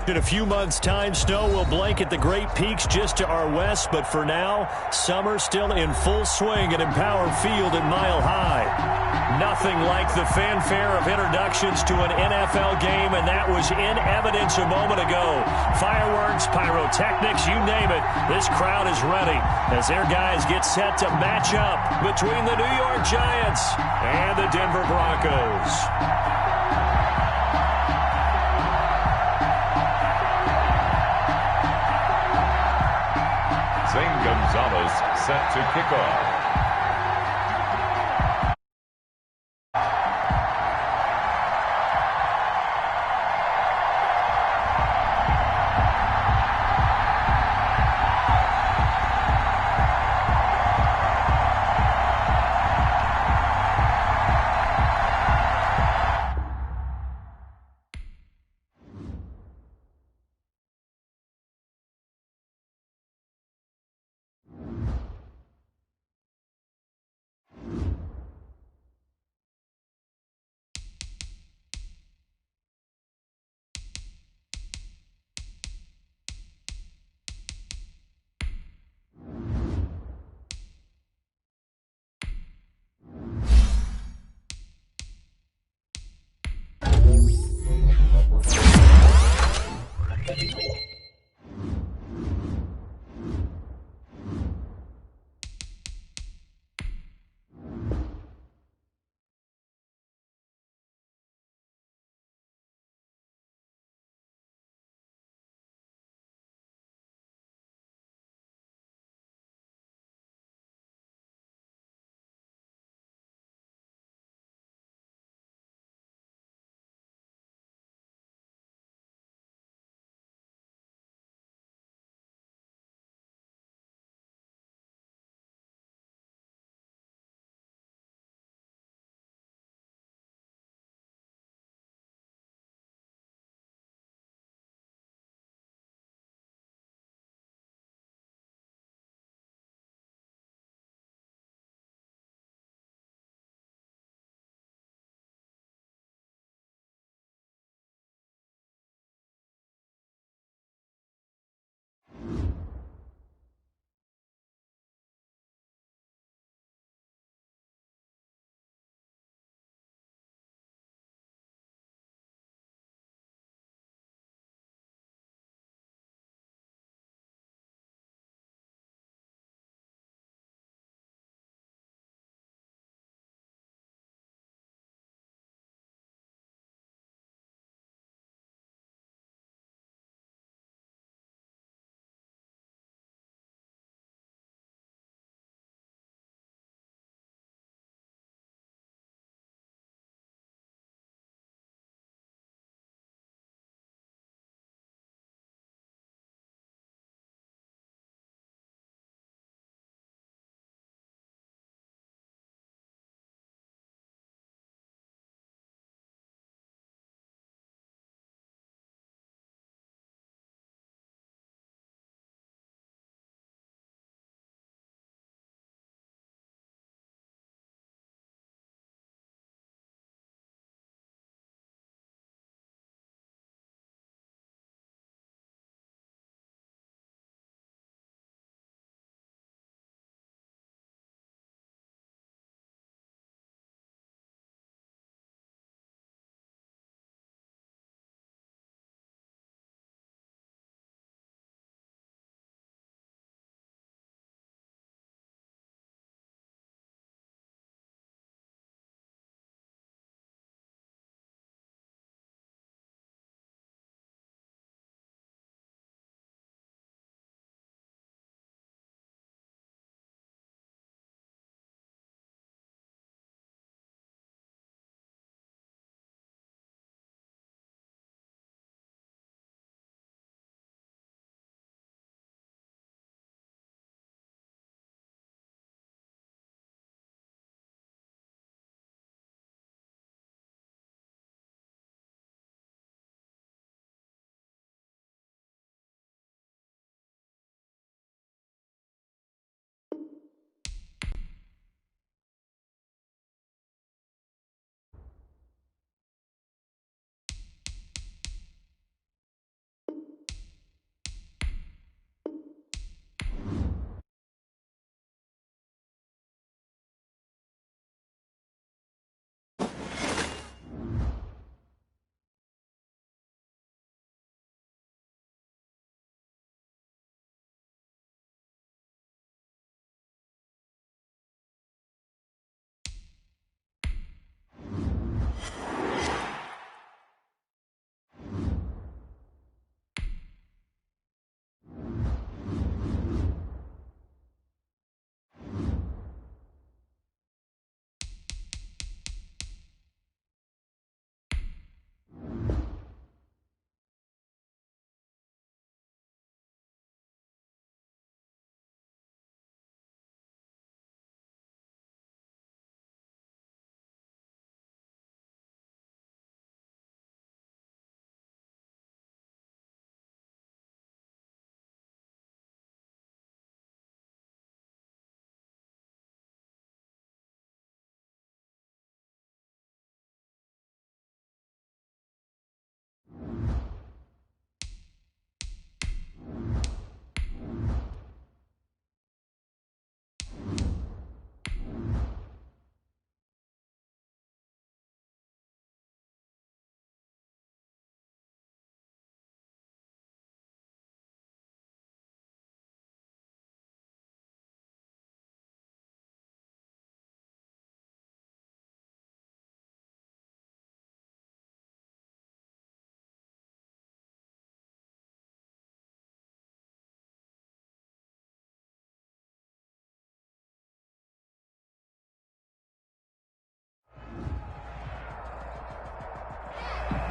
In a few months' time, snow will blanket the Great Peaks just to our west, but for now, summer still in full swing at Empower Field at Mile High. Nothing like the fanfare of introductions to an NFL game, and that was in evidence a moment ago. Fireworks, pyrotechnics, you name it, this crowd is ready as their guys get set to match up between the New York Giants and the Denver Broncos. Zane Gonzalez set to kick off.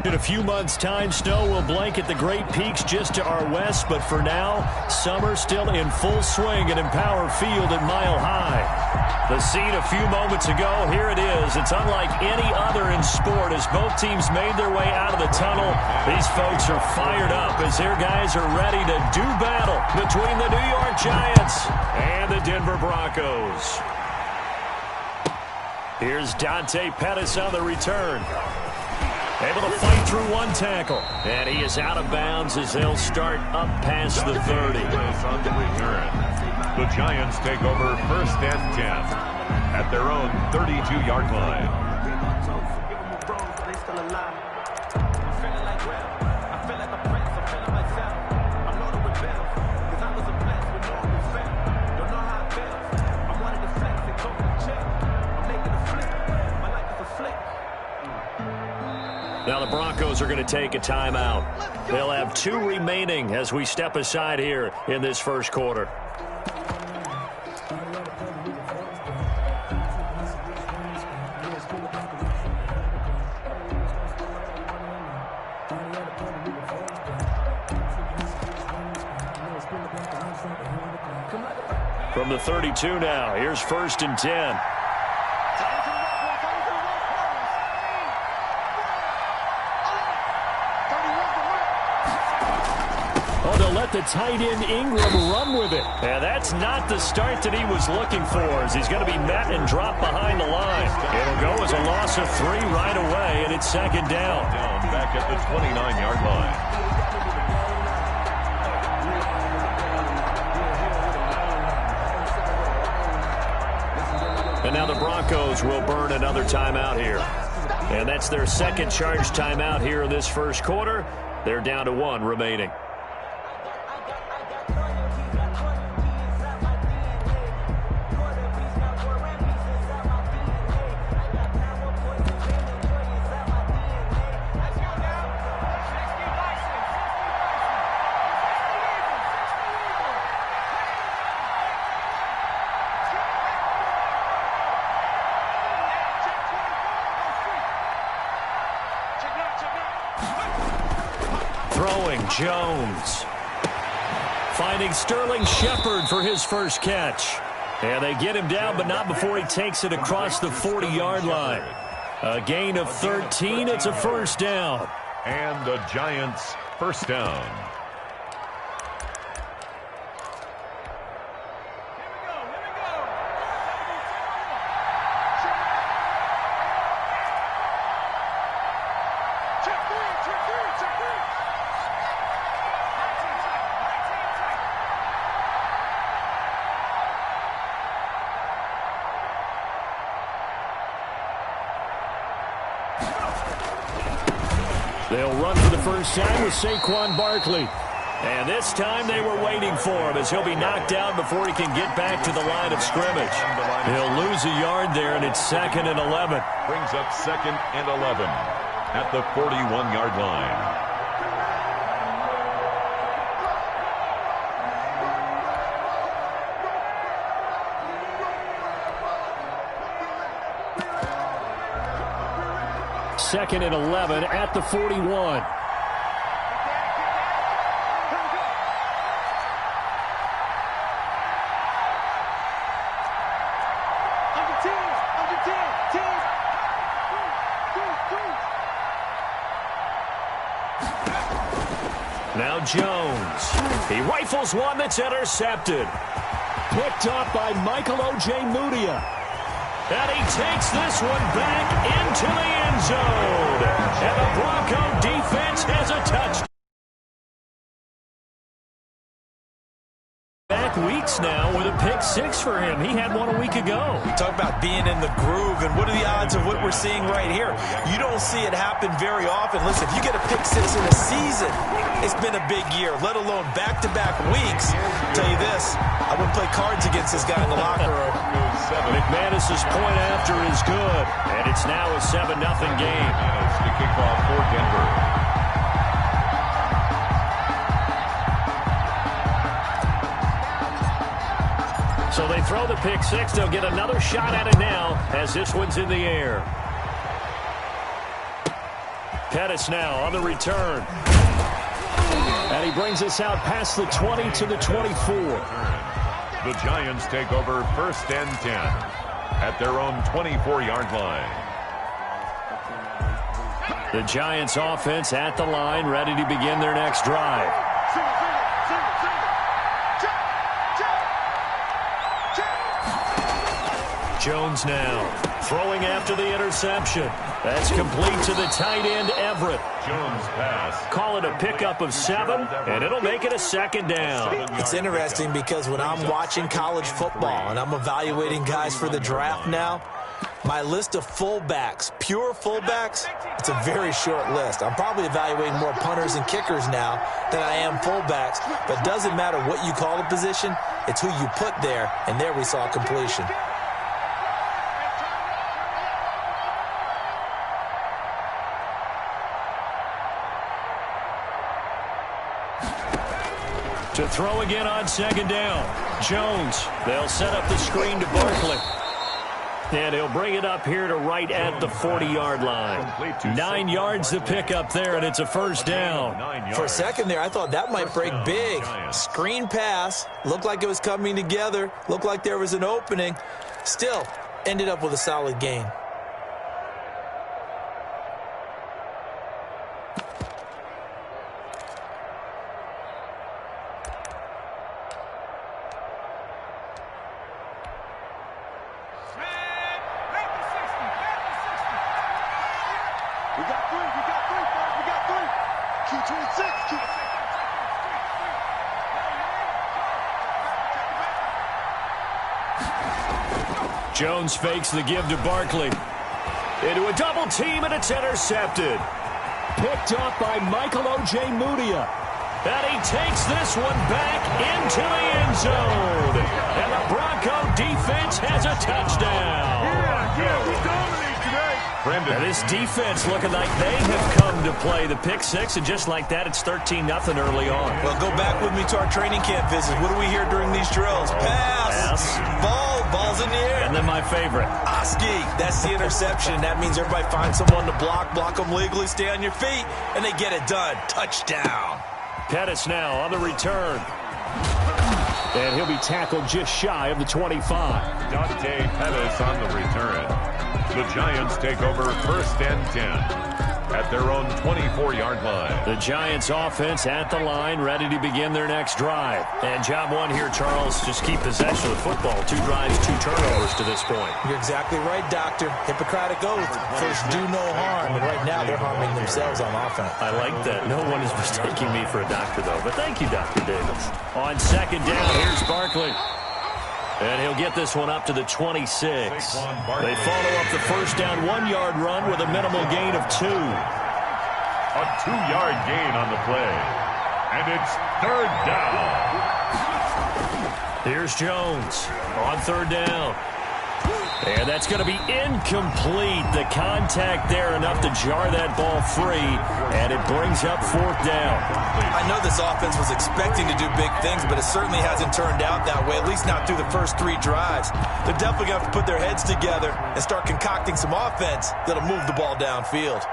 In a few months' time, snow will blanket the Great Peaks just to our west, but for now, summer still in full swing at Empower Field at Mile High. The scene a few moments ago, here it is. It's unlike any other in sport as both teams made their way out of the tunnel. These folks are fired up as their guys are ready to do battle between the New York Giants and the Denver Broncos. Here's Dante Pettis on the return. Able to fight through one tackle. And he is out of bounds as they'll start up past the 30. On the return. The Giants take over 1st and 10 at their own 32-yard line. Now the Broncos are going to take a timeout. They'll have 2 remaining as we step aside here in this first quarter. From the 32 now, here's 1st and 10. Let the tight end Ingram run with it. And that's not the start that he was looking for as he's going to be met and dropped behind the line. It'll go as a loss of 3 right away, and it's 2nd down. Back at the 29-yard line. And now the Broncos will burn another timeout here. And that's their 2nd charge timeout here in this first quarter. They're down to 1 remaining. Jones finding Sterling Shepard for his first catch. And they get him down, but not before he takes it across the 40-yard line. A gain of 13. It's a 1st down. And the Giants' 1st down. They'll run for the first time with Saquon Barkley. And this time they were waiting for him as he'll be knocked down before he can get back to the line of scrimmage. He'll lose a yard there, and it's 2nd and 11. Brings up 2nd and 11 at the 41-yard line. Second and 11 at the 41. Now Jones. He rifles one that's intercepted. Picked up by Michael O.J. Mudia. And he takes this one back into the end zone. And the Bronco defense has a touchdown. Back weeks now with a pick 6 for him. He had one a week ago. Talk about being in the groove, and what are the odds of what we're seeing right here? You don't see it happen very often. Listen, if you get a pick 6 in a season, it's been a big year, let alone back-to-back weeks. I'll tell you this, I wouldn't play cards against this guy in the locker room. McManus's point after is good, and it's now a 7-0 game. It's the kickoff for Denver. So they throw the pick 6. They'll get another shot at it now as this one's in the air. Pettis now on the return. And he brings us out past the 20 to the 24. The Giants take over 1st and 10 at their own 24-yard line. The Giants offense at the line, ready to begin their next drive. Jones now throwing after the interception. That's complete to the tight end, Everett. Jones pass. Call it a pickup of 7, and it'll make it a 2nd down. It's interesting because when I'm watching college football and I'm evaluating guys for the draft now, my list of fullbacks, pure fullbacks, it's a very short list. I'm probably evaluating more punters and kickers now than I am fullbacks, but it doesn't matter what you call a position, it's who you put there, and there we saw completion. To throw again on 2nd down. Jones, they'll set up the screen to Barkley. And he'll bring it up here to right at the 40-yard line. 9 yards to pick up there, and it's a 1st down. For a second there, I thought that might break big. Screen pass, looked like it was coming together, looked like there was an opening. Still, ended up with a solid gain. Jones fakes the give to Barkley. Into a double team, and it's intercepted. Picked up by Michael O.J. Mudia. And he takes this one back into the end zone. And the Bronco defense has a touchdown. We dominate today. Now this defense looking like they have come to play the pick 6, and just like that, it's 13-0 early on. Well, go back with me to our training camp visits. What do we hear during these drills? Pass. Ball's in the air. And then my favorite. Oski, that's the interception. That means everybody finds someone to block them legally, stay on your feet, and they get it done. Touchdown. Pettis now on the return. And he'll be tackled just shy of the 25. Dante Pettis on the return. The Giants take over 1st and 10 at their own 24-yard line. The Giants offense at the line, ready to begin their next drive. And job 1 here, Charles, just keep possession of the football. 2 drives, 2 turnovers to this point. You're exactly right, Doctor. Hippocratic oath. First, do no harm. And right now, they're harming themselves on offense. I like that. No one is mistaking me for a doctor, though. But thank you, Dr. Davis. On 2nd down, here's Barkley. And he'll get this one up to the 26. They follow up the 1st down 1-yard run with a minimal gain of 2. A 2-yard gain on the play. And it's 3rd down. Here's Jones on 3rd down. And that's going to be incomplete. The contact there enough to jar that ball free, and it brings up 4th down. I know this offense was expecting to do big things, but it certainly hasn't turned out that way, at least not through the first 3 drives. They're definitely going to have to put their heads together and start concocting some offense that'll move the ball downfield.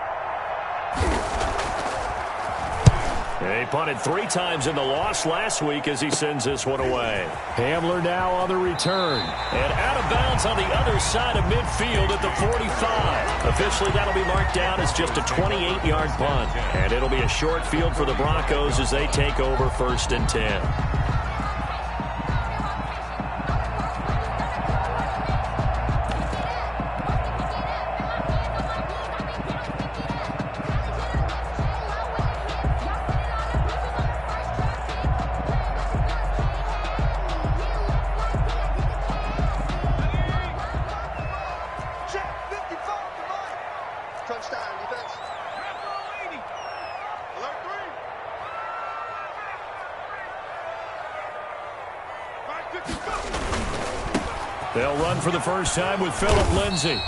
He punted 3 times in the loss last week as he sends this one away. Hamler now on the return. And out of bounds on the other side of midfield at the 45. Officially, that'll be marked down as just a 28-yard punt. And it'll be a short field for the Broncos as they take over 1st and 10. They'll run for the first time with Phillip Lindsay.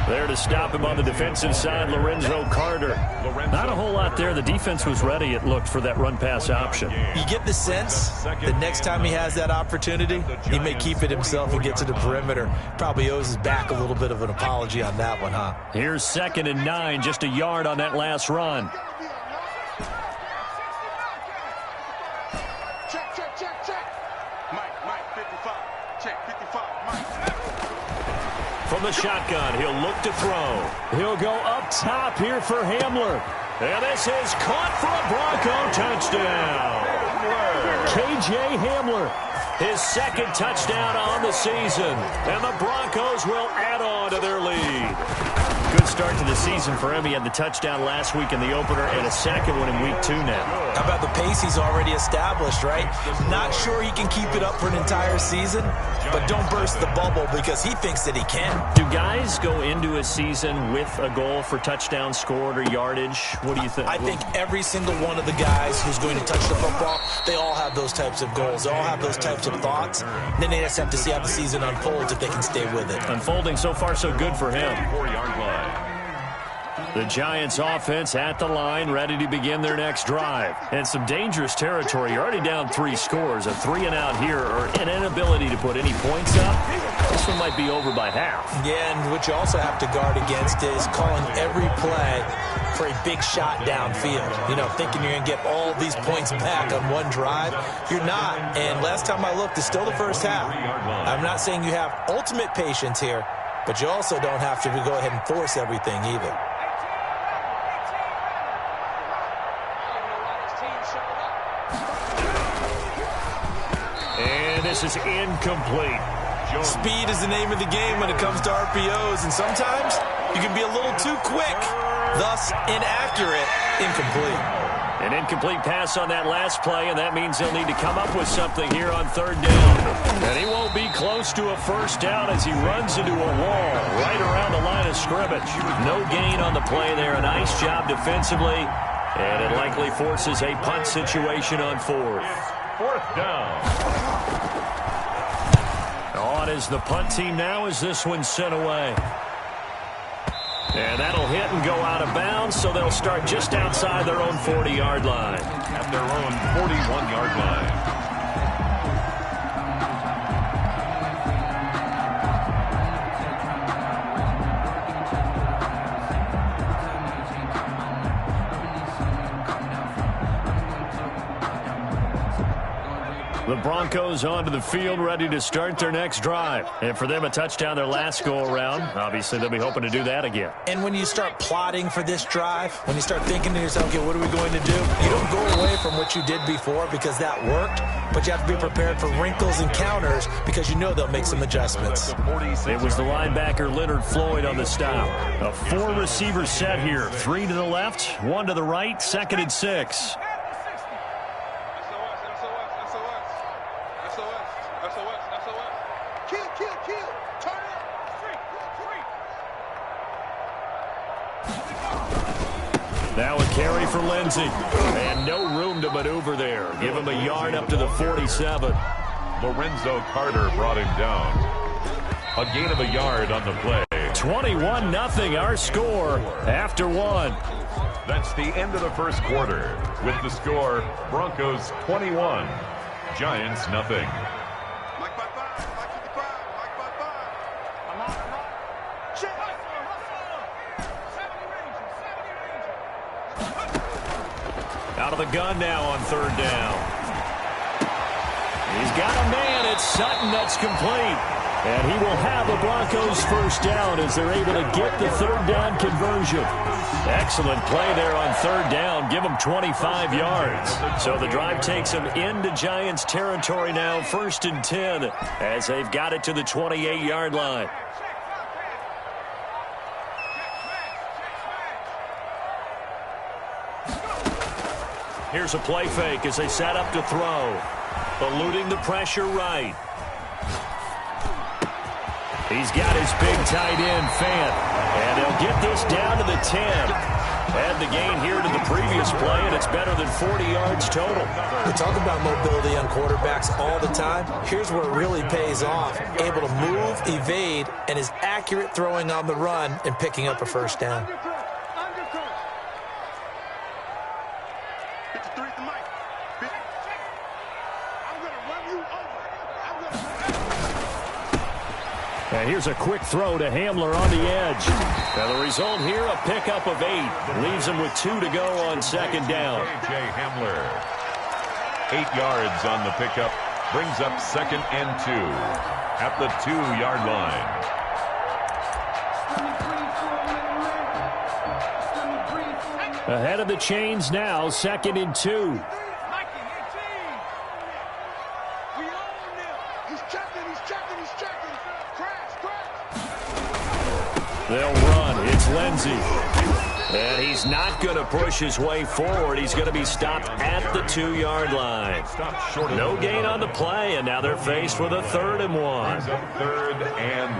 There to stop him on the defensive side, Lorenzo Carter. Not a whole lot there. The defense was ready, it looked, for that run-pass option. You get the sense that next time he has that opportunity, he may keep it himself and get to the perimeter. Probably owes his back a little bit of an apology on that one, huh? Here's 2nd and 9, just a yard on that last run. From the shotgun, he'll look to throw. He'll go up top here for Hamler. And this is caught for a Bronco touchdown. K.J. Hamler, his 2nd touchdown on the season. And the Broncos will add on to their lead. Good start to the season for him. He had the touchdown last week in the opener and a 2nd one in week 2 now. How about the pace he's already established, right? Not sure he can keep it up for an entire season, but don't burst the bubble because he thinks that he can. Do guys go into a season with a goal for touchdown scored or yardage? What do you think? I think every single one of the guys who's going to touch the football, they all have those types of goals. They all have those types of thoughts. And then they just have to see how the season unfolds if they can stay with it. Unfolding so far so good for him. 4-yard line. The Giants offense at the line, ready to begin their next drive. And some dangerous territory. You're already down 3 scores. A 3-and-out here or an inability to put any points up. This one might be over by half. Yeah, and what you also have to guard against is calling every play for a big shot downfield. You know, thinking you're going to get all these points back on one drive. You're not. And last time I looked, it's still the first half. I'm not saying you have ultimate patience here, but you also don't have to go ahead and force everything either. This is incomplete. Speed is the name of the game when it comes to RPOs, and sometimes you can be a little too quick, thus inaccurate, incomplete. An incomplete pass on that last play, and that means they'll need to come up with something here on 3rd down. And he won't be close to a 1st down as he runs into a wall right around the line of scrimmage. No gain on the play there. A nice job defensively, and it likely forces a punt situation on 4th. 4th down. On is the punt team now as this one's sent away. And that'll hit and go out of bounds, so they'll start just outside their own 40-yard line. At their own 41-yard line. The Broncos onto the field, ready to start their next drive. And for them, a touchdown their last go-around. Obviously, they'll be hoping to do that again. And when you start plotting for this drive, when you start thinking to yourself, okay, what are we going to do? You don't go away from what you did before because that worked, but you have to be prepared for wrinkles and counters because you know they'll make some adjustments. It was the linebacker Leonard Floyd on the stop. A 4-receiver set here. 3 to the left, 1 to the right, 2nd and 6. Now a carry for Lindsey. And no room to maneuver there. Give him a yard up to the 47. Lorenzo Carter brought him down. A gain of a yard on the play. 21-0 our score after 1. That's the end of the 1st quarter. With the score, Broncos 21, Giants nothing. Out of the gun now on 3rd down. He's got a man. It's Sutton that's complete. And he will have the Broncos 1st down as they're able to get the 3rd down conversion. Excellent play there on 3rd down. Give them 25 yards. So the drive takes them into Giants territory now, 1st and 10, as they've got it to the 28-yard line. Here's a play fake as they set up to throw. Eluding the pressure right. He's got his big tight end, Fant. And they'll get this down to the 10. Add the gain here to the previous play, and it's better than 40 yards total. We talk about mobility on quarterbacks all the time. Here's where it really pays off. Able to move, evade, and is accurate throwing on the run and picking up a first down. And here's a quick throw to Hamler on the edge. Now the result here, a pickup of 8. Leaves him with 2 to go on second down. A.J. Hamler. 8 yards on the pickup. Brings up 2nd and 2 at the 2-yard line. Ahead of the chains now, 2nd and 2. They'll run. It's Lindsey. And he's not going to push his way forward. He's going to be stopped at the 2-yard line. No gain on the play, and now they're faced with a 3rd and 1. 3rd and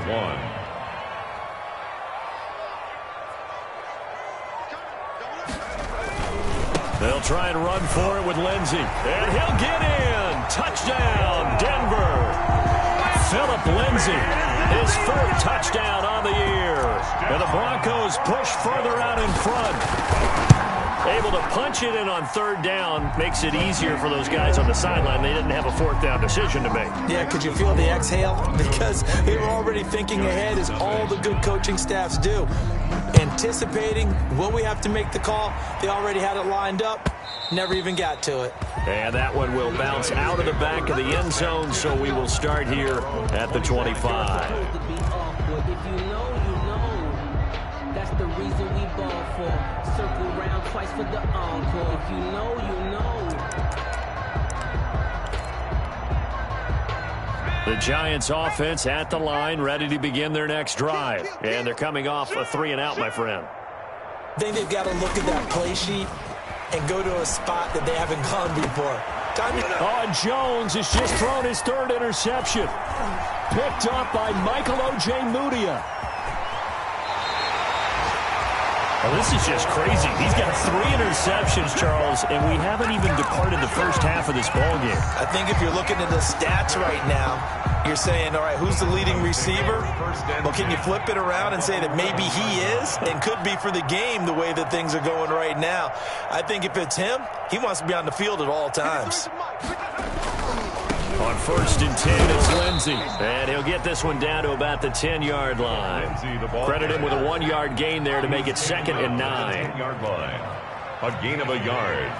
1. They'll try and run for it with Lindsey. And he'll get in. Touchdown, Denver. Phillip Lindsey, his 4th touchdown on the year. And the Broncos push further out in front. Able to punch it in on 3rd down makes it easier for those guys on the sideline. They didn't have a 4th down decision to make. Yeah, could you feel the exhale? Because they were already thinking ahead, as all the good coaching staffs do. Anticipating, will we have to make the call? They already had it lined up. Never even got to it. And that one will bounce out of the back of the end zone, so we will start here at the 25. If you know, you know. That's the reason we ball for. Circle round twice for the encore. If you know, you know. The Giants offense at the line, ready to begin their next drive. And they're coming off a 3-and-out, my friend. I think they've got to look at that play sheet and go to a spot that they haven't gone before. Jones has just thrown his 3rd interception. Picked up by Michael Ojemudia. Well, this is just crazy. He's got 3 interceptions, Charles, and we haven't even departed the first half of this ballgame. I think if you're looking at the stats right now, you're saying, all right, who's the leading receiver? Well, can you flip it around and say that maybe he is and could be for the game the way that things are going right now? I think if it's him, he wants to be on the field at all times. On 1st and 10, it's Lindsey. And he'll get this one down to about the 10-yard line. Credit him with a 1-yard gain there to make it 2nd and 9. 10-yard line. A gain of a yard.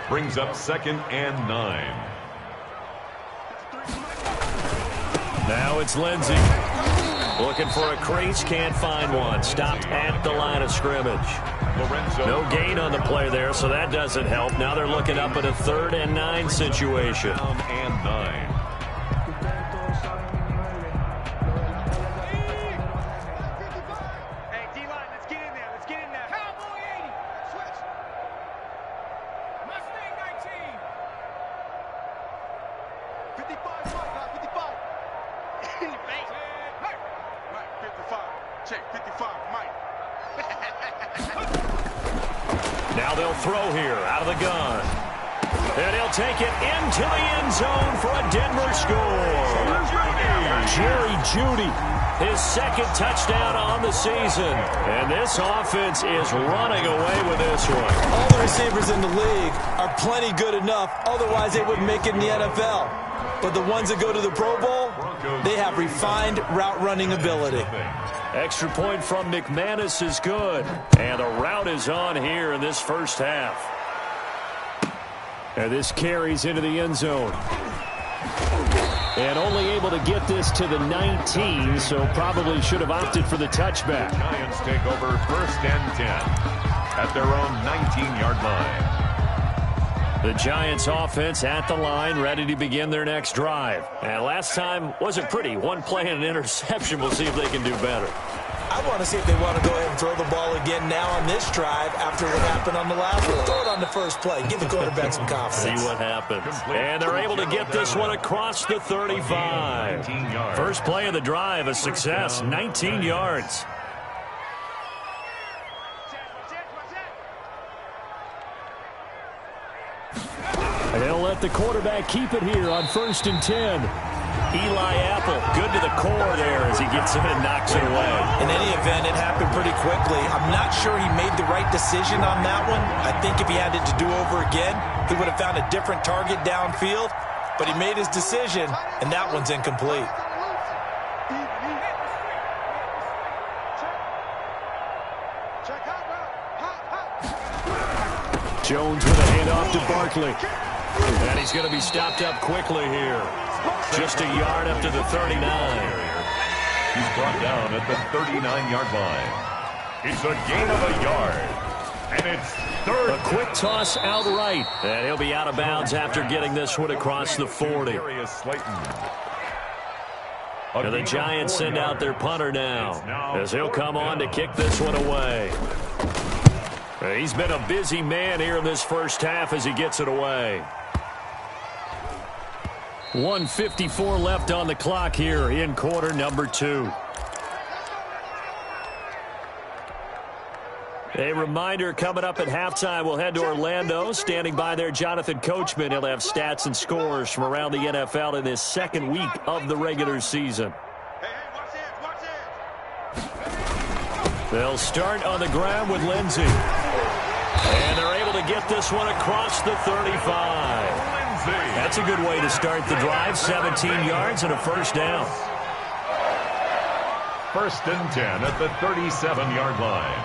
Brings up 2nd and 9. Now it's Lindsey. Looking for a crease, can't find one. Stopped at the line of scrimmage. No gain on the play there, so that doesn't help. Now they're looking up at a 3rd and 9 situation. 3rd and 9. Hey, D-line, let's get in there. Let's get in there. Cowboy 80. Switch. Mustang 19. 55, 55. Hey, Mike, 55. Check, 55, Mike. Now they'll throw here out of the gun. And he'll take it into the end zone for a Denver score. Jerry Jeudy, his 2nd touchdown on the season. And this offense is running away with this one. All the receivers in the league are plenty good enough. Otherwise, they wouldn't make it in the NFL. But the ones that go to the Pro Bowl, they have refined route running ability. Extra point from McManus is good. And the route is on here in this first half. And this carries into the end zone. And only able to get this to the 19, so probably should have opted for the touchback. Giants take over 1st and 10 at their own 19-yard line. The Giants offense at the line, ready to begin their next drive. And last time wasn't pretty. 1 play and an interception. We'll see if they can do better. I want to see if they want to go ahead and throw the ball again now on this drive after what happened on the last one. Throw it on the first play. Give the quarterback some confidence. See what happens. And they're able to get this one across the 35. First play of the drive, a success, 19 yards. let the quarterback keep it here on 1st and 10. Eli Apple, good to the core there as he gets in and knocks it away. In any event, it happened pretty quickly. I'm not sure he made the right decision on that one. I think if he had it to do over again, he would have found a different target downfield. But he made his decision, and that one's incomplete. Jones with a handoff to Barkley. And he's going to be stopped up quickly here. Just a yard up to the 39. He's brought down at the 39-yard line. It's a gain of a yard. And it's third. A quick toss outright. And he'll be out of bounds after getting this one across the 40. And the Giants send out their punter now, as he'll come on to kick this one away. He's been a busy man here in this first half as he gets it away. 1:54 left on the clock here in quarter number 2. A reminder, coming up at halftime, we'll head to Orlando. Standing by there, Jonathan Coachman. He'll have stats and scores from around the NFL in this second week of the regular season. They'll start on the ground with Lindsey. And they're able to get this one across the 35. That's a good way to start the drive. 17 yards and a first down. 1st and 10 at the 37-yard line.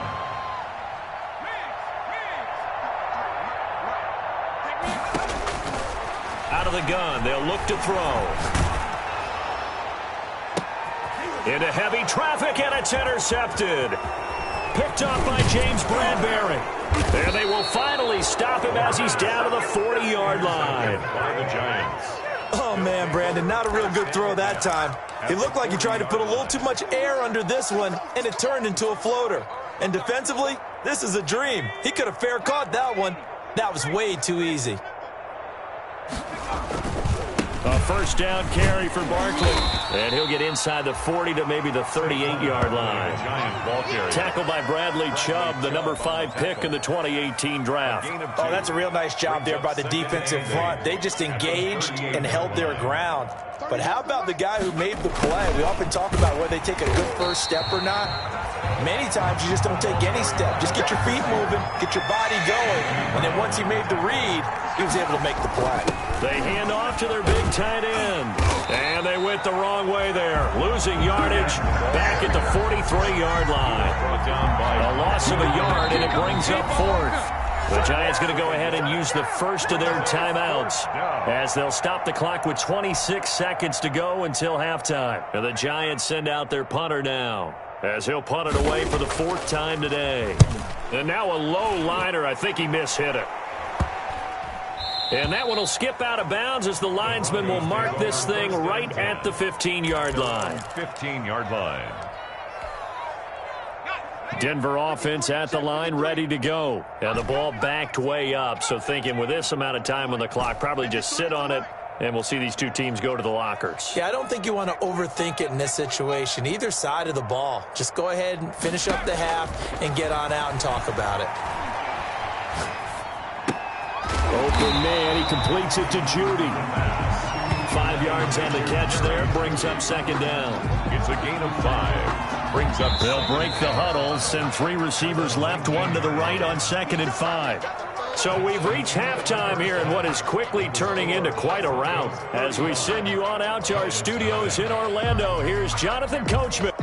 Out of the gun, they'll look to throw. Into heavy traffic, and it's intercepted. Picked off by James Bradbury. And they will finally stop him as he's down to the 40-yard line. By the Giants. Oh, man, Brandon, not a real good throw that time. It looked like he tried to put a little too much air under this one, and it turned into a floater. And defensively, this is a dream. He could have fair caught that one. That was way too easy. A first down carry for Barkley. And he'll get inside the 40 to maybe the 38-yard line. Tackled by Bradley Chubb, the number 5 pick in the 2018 draft. Oh, that's a real nice job there by the defensive front. They just engaged and held their ground. But how about the guy who made the play? We often talk about whether they take a good first step or not. Many times you just don't take any step. Just get your feet moving, get your body going, and then once he made the read, he was able to make the play. They hand off to their big tight end. And they went the wrong way there. Losing yardage back at the 43-yard line. A loss of a yard, and it brings up 4th. The Giants going to go ahead and use the first of their timeouts as they'll stop the clock with 26 seconds to go until halftime. And the Giants send out their punter now as he'll punt it away for the 4th time today. And now a low liner. I think he mishit it. And that one will skip out of bounds as the linesman will mark this thing right at the 15-yard line. 15-yard line. Denver offense at the line, ready to go. And the ball backed way up, so thinking with this amount of time on the clock, probably just sit on it, and we'll see these two teams go to the lockers. Yeah, I don't think you want to overthink it in this situation. Either side of the ball. Just go ahead and finish up the half and get on out and talk about it. Open man, he completes it to Judy. 5 yards on the catch there, brings up second down. It's a gain of 5. Brings up. They'll break the huddle, send 3 receivers left, 1 to the right on 2nd and 5. So we've reached halftime here in what is quickly turning into quite a rout. As we send you on out to our studios in Orlando, here's Jonathan Coachman.